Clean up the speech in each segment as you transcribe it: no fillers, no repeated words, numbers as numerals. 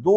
2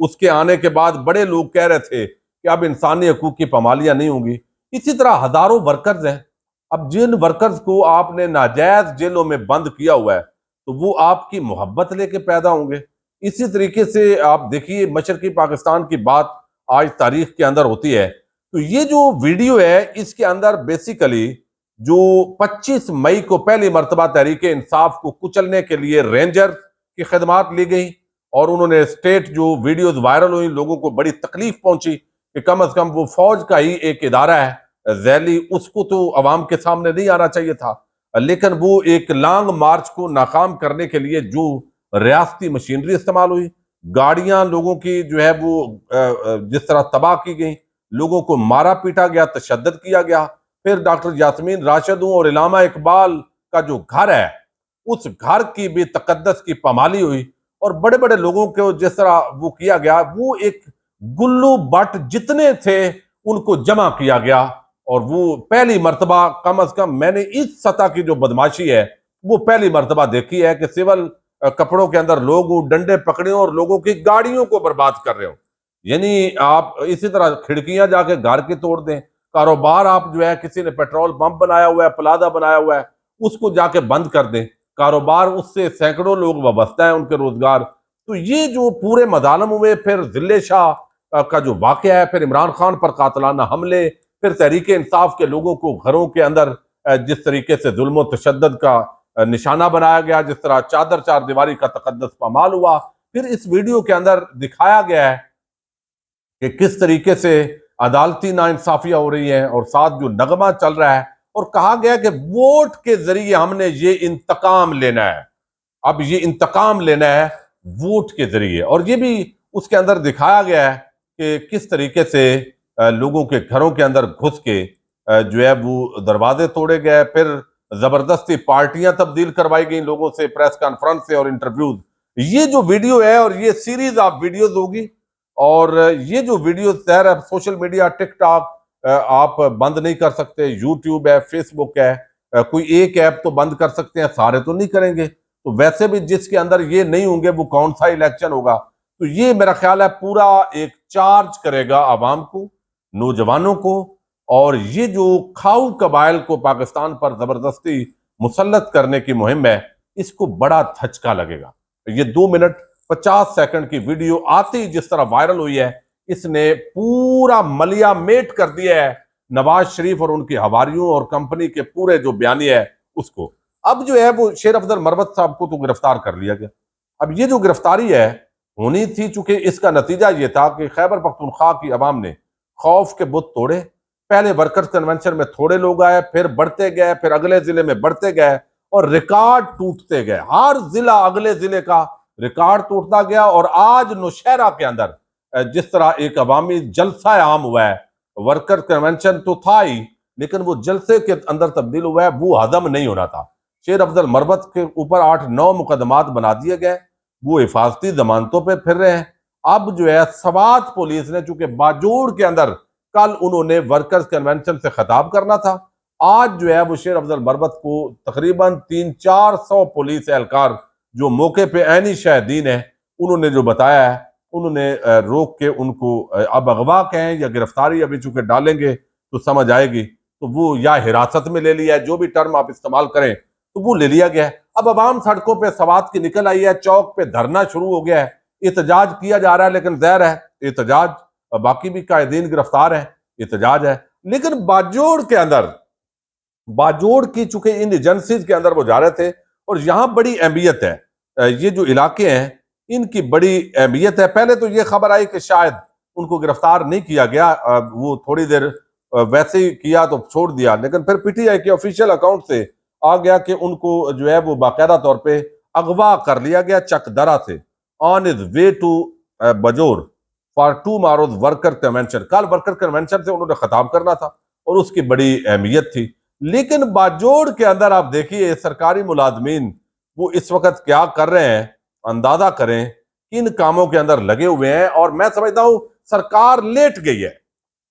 اس کے آنے کے بعد بڑے لوگ کہہ رہے تھے کہ اب انسانی حقوق کی پامالیاں نہیں ہوں گی. اسی طرح ہزاروں ورکرز ہیں. اب جن ورکرز کو آپ نے ناجائز جیلوں میں بند کیا ہوا ہے تو وہ آپ کی محبت لے کے پیدا ہوں گے. اسی طریقے سے آپ دیکھیے مشرقی پاکستان کی بات آج تاریخ کے اندر ہوتی ہے تو یہ جو ویڈیو ہے اس کے اندر بیسیکلی جو 25 مئی کو پہلی مرتبہ تحریک انصاف کو کچلنے کے لیے رینجر کی خدمات لی گئی اور انہوں نے اسٹیٹ جو ویڈیوز وائرل ہوئی لوگوں کو بڑی تکلیف پہنچی کہ کم از کم وہ فوج کا ہی ایک ادارہ ہے ذیلی اس کو تو عوام کے سامنے نہیں آنا چاہیے تھا لیکن وہ ایک لانگ مارچ کو ناکام کرنے کے لیے جو ریاستی مشینری استعمال ہوئی گاڑیاں لوگوں کی جو ہے وہ جس طرح تباہ کی گئی لوگوں کو مارا پیٹا گیا تشدد کیا گیا پھر ڈاکٹر یاسمین راشدوں اور علامہ اقبال کا جو گھر ہے اس گھر کی بھی تقدس کی پامالی ہوئی اور بڑے بڑے لوگوں کو جس طرح وہ کیا گیا وہ ایک گلو بٹ جتنے تھے ان کو جمع کیا گیا اور وہ پہلی مرتبہ کم از کم میں نے اس سطح کی جو بدماشی ہے وہ پہلی مرتبہ دیکھی ہے کہ سول کپڑوں کے اندر لوگ ڈنڈے پکڑے اور لوگوں کی گاڑیوں کو برباد کر رہے ہو یعنی آپ اسی طرح کھڑکیاں جا کے گھر کے توڑ دیں کاروبار آپ جو ہے کسی نے پیٹرول پمپ بنایا ہوا ہے پلازا بنایا ہوا ہے اس کو جا کے بند کر دیں کاروبار اس سے سینکڑوں لوگ وابستہ ہیں ان کے روزگار تو یہ جو پورے مظالم ہوئے پھر ضلع شاہ کا جو واقعہ ہے پھر عمران خان پر قاتلانہ حملے پھر تحریک انصاف کے لوگوں کو گھروں کے اندر جس طریقے سے ظلم و تشدد کا نشانہ بنایا گیا جس طرح چادر چار دیواری کا تقدس پامال ہوا پھر اس ویڈیو کے اندر دکھایا گیا ہے کہ کس طریقے سے عدالتی ناانصافیاں ہو رہی ہیں اور ساتھ جو نغمہ چل رہا ہے اور کہا گیا کہ ووٹ کے ذریعے ہم نے یہ انتقام لینا ہے اب یہ انتقام لینا ہے ووٹ کے ذریعے اور یہ بھی اس کے اندر دکھایا گیا ہے کہ کس طریقے سے لوگوں کے گھروں کے اندر گھس کے جو ہے وہ دروازے توڑے گئے پھر زبردستی پارٹیاں تبدیل کروائی گئیں لوگوں سے پریس کانفرنس سے اور انٹرویوز یہ جو ویڈیو ہے اور یہ سیریز آف ویڈیوز ہوگی اور یہ جو ویڈیو ظاہر ہے سوشل میڈیا ٹک ٹاک آپ بند نہیں کر سکتے یوٹیوب ہے فیس بک ہے کوئی ایک ایپ تو بند کر سکتے ہیں سارے تو نہیں کریں گے تو ویسے بھی جس کے اندر یہ نہیں ہوں گے وہ کون سا الیکشن ہوگا تو یہ میرا خیال ہے پورا ایک چارج کرے گا عوام کو نوجوانوں کو اور یہ جو کھاؤ قبائل کو پاکستان پر زبردستی مسلط کرنے کی مہم ہے اس کو بڑا دھچکا لگے گا یہ 2 منٹ 50 سیکنڈ کی ویڈیو آتی جس طرح وائرل ہوئی ہے اس نے پورا ملیا میٹ کر دیا ہے نواز شریف اور ان کی حواریوں اور کمپنی کے پورے جو بیانیہ ہے اس کو اب جو ہے وہ شیر افضل مروت صاحب کو تو گرفتار کر لیا گیا اب یہ جو گرفتاری ہے ہونی تھی چونکہ اس کا نتیجہ یہ تھا کہ خیبر پختونخوا کی عوام نے خوف کے بت توڑے پہلے ورکرز کنونشن میں تھوڑے لوگ آئے پھر بڑھتے گئے پھر اگلے ضلع میں بڑھتے گئے اور ریکارڈ ٹوٹتے گئے ہر ضلع اگلے ضلع کا ریکارڈ ٹوٹتا گیا اور آج نوشہرہ کے اندر جس طرح ایک عوامی جلسہ عام ہوا ہے ورکر کنونشن تو تھا ہی لیکن وہ جلسے کے اندر تبدیل ہوا ہے وہ ہضم نہیں ہونا تھا شیر افضل مروت کے اوپر 8-9 مقدمات بنا دیے گئے وہ حفاظتی ضمانتوں پہ پھر رہے ہیں اب جو ہے سوات پولیس نے چونکہ باجوڑ کے اندر کل انہوں نے ورکرز کنونشن سے خطاب کرنا تھا آج جو ہے وہ شیر افضل مروت کو تقریباً 300-400 پولیس اہلکار جو موقع پہ عینی شاہدین ہیں انہوں نے جو بتایا ہے انہوں نے روک کے ان کو اب اغوا کہیں یا گرفتاری ابھی چونکہ ڈالیں گے تو سمجھ آئے گی تو وہ یا حراست میں لے لیا ہے جو بھی ٹرم آپ استعمال کریں تو وہ لے لیا گیا ہے اب عوام سڑکوں پہ سوات کی نکل آئی ہے چوک پہ دھرنا شروع ہو گیا ہے احتجاج کیا جا رہا ہے لیکن ظاہر ہے احتجاج باقی بھی قائدین گرفتار ہیں احتجاج ہے لیکن باجوڑ کے اندر باجوڑ کی چونکہ ان ایجنسیز کے اندر وہ جا رہے تھے اور یہاں بڑی اہمیت ہے یہ جو علاقے ہیں ان کی بڑی اہمیت ہے پہلے تو یہ خبر آئی کہ شاید ان کو گرفتار نہیں کیا گیا وہ تھوڑی دیر ویسے ہی کیا تو چھوڑ دیا لیکن پھر پی ٹی آئی کے آفیشیل اکاؤنٹ سے آ گیا کہ ان کو جو ہے وہ باقاعدہ طور پہ اغوا کر لیا گیا چک درہ سے on is way to Bajaur for tomorrow's worker convention کل ورکر کنونشن سے انہوں نے خطاب کرنا تھا اور اس کی بڑی اہمیت تھی لیکن باجوڑ کے اندر آپ دیکھیے سرکاری ملازمین وہ اس وقت کیا کر رہے ہیں اندازہ کریں کن کاموں کے اندر لگے ہوئے ہیں اور میں سمجھتا ہوں سرکار لیٹ گئی ہے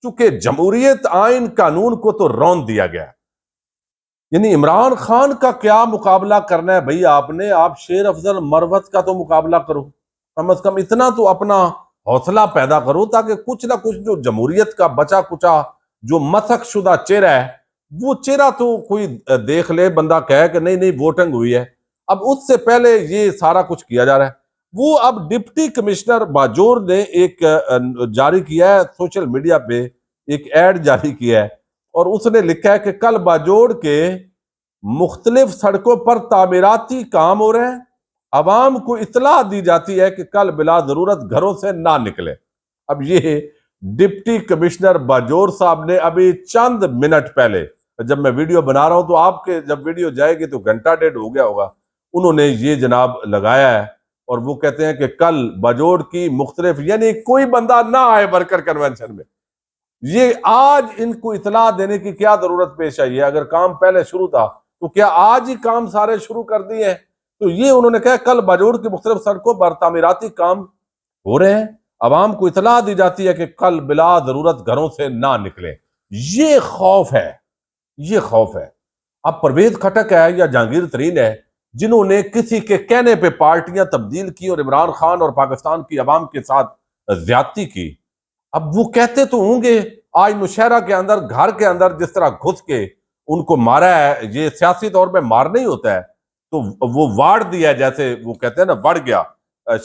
چونکہ جمہوریت آئین قانون کو تو رون دیا گیا یعنی عمران خان کا کیا مقابلہ کرنا ہے بھئی آپ نے آپ شیر افضل مروت کا تو مقابلہ کرو کم از کم اتنا تو اپنا حوصلہ پیدا کرو تاکہ کچھ نہ کچھ جو جمہوریت کا بچا کچا جو مسخ شدہ چہرہ ہے وہ چہرہ تو کوئی دیکھ لے، بندہ کہے کہ نہیں نہیں ووٹنگ ہوئی ہے۔ اب اس سے پہلے یہ سارا کچھ کیا جا رہا ہے۔ وہ اب ڈپٹی کمشنر باجوڑ نے ایک جاری کیا ہے سوشل میڈیا پہ، ایک ایڈ جاری کیا ہے، اور اس نے لکھا ہے کہ کل باجوڑ کے مختلف سڑکوں پر تعمیراتی کام ہو رہے ہیں، عوام کو اطلاع دی جاتی ہے کہ کل بلا ضرورت گھروں سے نہ نکلے۔ اب یہ ڈپٹی کمشنر باجوڑ صاحب نے ابھی چند منٹ پہلے، جب میں ویڈیو بنا رہا ہوں تو آپ کے جب ویڈیو جائے گی تو گھنٹہ ڈیڑھ ہو گیا ہوگا، انہوں نے یہ جناب لگایا ہے، اور وہ کہتے ہیں کہ کل باجوڑ کی مختلف، یعنی کوئی بندہ نہ آئے ورکر کنونشن میں، یہ آج ان کو اطلاع دینے کی کیا ضرورت پیش آئی ہے؟ اگر کام پہلے شروع تھا تو کیا آج ہی کام سارے شروع کر دیے ہیں؟ تو یہ انہوں نے کہا کل باجوڑ کی مختلف سڑکوں پر تعمیراتی کام ہو رہے ہیں، عوام کو اطلاع دی جاتی ہے کہ کل بلا ضرورت گھروں سے نہ نکلیں۔ یہ خوف ہے، یہ خوف ہے۔ اب پرویز خٹک ہے یا جہانگیر ترین ہے جنہوں نے کسی کے کہنے پہ پارٹیاں تبدیل کی اور عمران خان اور پاکستان کی عوام کے ساتھ زیادتی کی، اب وہ کہتے تو ہوں گے آج نوشہرہ کے اندر گھر کے اندر جس طرح گھس کے ان کو مارا ہے، یہ سیاسی طور پہ مارنا ہی ہوتا ہے، تو وہ واڑ دیا ہے، جیسے وہ کہتے ہیں نا وڑ گیا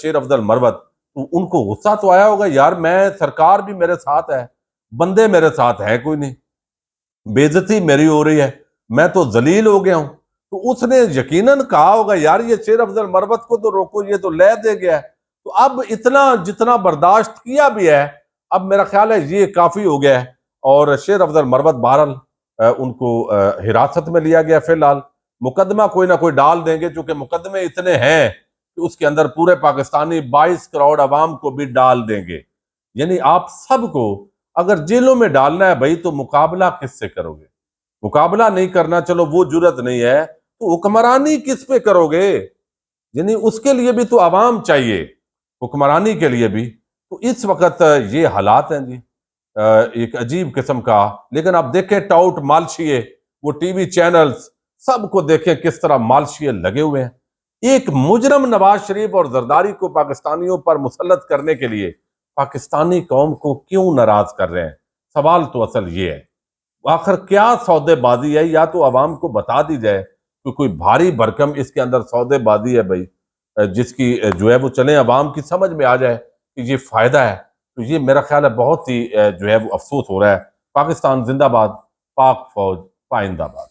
شیر افضل مروت، تو ان کو غصہ تو آیا ہوگا، یار میں سرکار بھی میرے ساتھ ہے، بندے میرے ساتھ ہے کوئی نہیں، بے عزتی میری ہو رہی ہے، میں تو ذلیل ہو گیا ہوں۔ تو اس نے یقیناً کہا ہوگا یار یہ شیر افضل مروت کو تو روکو، یہ تو لے دے گیا ہے۔ تو اب اتنا جتنا برداشت کیا بھی ہے، اب میرا خیال ہے یہ کافی ہو گیا ہے، اور شیر افضل مروت بہرحال ان کو حراست میں لیا گیا، فی الحال مقدمہ کوئی نہ کوئی ڈال دیں گے، چونکہ مقدمے اتنے ہیں کہ اس کے اندر پورے پاکستانی 22 کروڑ عوام کو بھی ڈال دیں گے۔ یعنی آپ سب کو اگر جیلوں میں ڈالنا ہے بھائی، تو مقابلہ کس سے کرو گے؟ مقابلہ نہیں کرنا، چلو وہ جرت نہیں ہے تو حکمرانی کس پہ کرو گے؟ یعنی اس کے لیے بھی تو عوام چاہیے، حکمرانی کے لیے بھی۔ تو اس وقت یہ حالات ہیں جی، ایک عجیب قسم کا۔ لیکن آپ دیکھیں ٹاؤٹ مالشیے، وہ ٹی وی چینلز سب کو دیکھیں کس طرح مالشیے لگے ہوئے ہیں۔ ایک مجرم نواز شریف اور زرداری کو پاکستانیوں پر مسلط کرنے کے لیے پاکستانی قوم کو کیوں ناراض کر رہے ہیں؟ سوال تو اصل یہ ہے، آخر کیا سودے بازی ہے؟ یا تو عوام کو بتا دی جائے کہ کوئی بھاری بھرکم اس کے اندر سودے بازی ہے بھائی، جس کی جو ہے وہ چلیں عوام کی سمجھ میں آ جائے کہ یہ فائدہ ہے۔ تو یہ میرا خیال ہے بہت ہی جو ہے وہ افسوس ہو رہا ہے۔ پاکستان زندہ باد، پاک فوج پائندہ باد۔